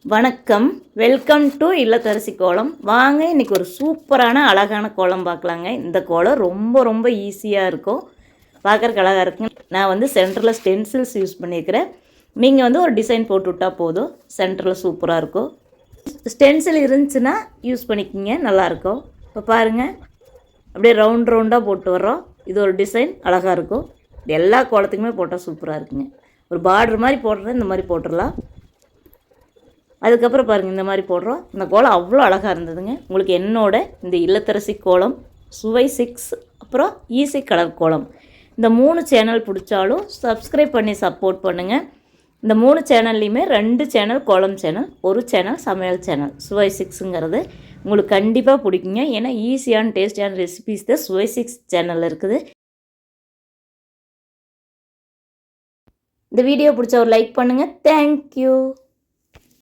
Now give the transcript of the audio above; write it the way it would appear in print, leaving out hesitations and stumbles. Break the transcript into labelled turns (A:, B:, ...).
A: வணக்கம், welcome to இல்லத்தரசி கோலம். வாங்க இன்றைக்கி ஒரு சூப்பரான அழகான கோலம் பார்க்கலாங்க. இந்த கோலம் ரொம்ப ரொம்ப ஈஸியாக இருக்கும், பார்க்குறக்கு அழகாக இருக்குங்க. நான் வந்து சென்டரில் ஸ்டென்சில்ஸ் யூஸ் பண்ணியிருக்கிறேன். நீங்கள் வந்து ஒரு டிசைன் போட்டு விட்டால் போதும், சென்டரில் சூப்பராக இருக்கும். ஸ்டென்சில் இருந்துச்சுன்னா யூஸ் பண்ணிக்கிங்க, நல்லாயிருக்கும். இப்போ பாருங்கள், அப்படியே ரவுண்டாக போட்டு வர்றோம். இது ஒரு டிசைன் அழகாக இருக்கும். எல்லா கோலத்துக்குமே போட்டால் சூப்பராக இருக்குங்க. ஒரு பார்டர் மாதிரி போடுறது இந்த மாதிரி போட்டுடலாம். அதுக்கப்புறம் பாருங்கள், இந்த மாதிரி போடுறோம். இந்த கோலம் அவ்வளோ அழகாக இருந்ததுங்க. உங்களுக்கு என்னோட இந்த இல்லத்தரசி கோலம், சுவை 6, அப்புறம் ஈஸி கலர் கோலம், இந்த 3 சேனல் பிடிச்சாலும் சப்ஸ்கிரைப் பண்ணி சப்போர்ட் பண்ணுங்கள். இந்த 3 சேனல்லையுமே 2 சேனல் கோலம் சேனல், ஒரு சேனல் சமையல் சேனல். சுவை 6ங்கிறது உங்களுக்கு கண்டிப்பாக பிடிக்குங்க. ஏன்னா ஈஸியான டேஸ்டியான ரெசிபீஸ் தான் சுவை 6 சேனலில் இருக்குது. இந்த வீடியோ பிடிச்சா ஒரு லைக் பண்ணுங்கள். தேங்க்யூ.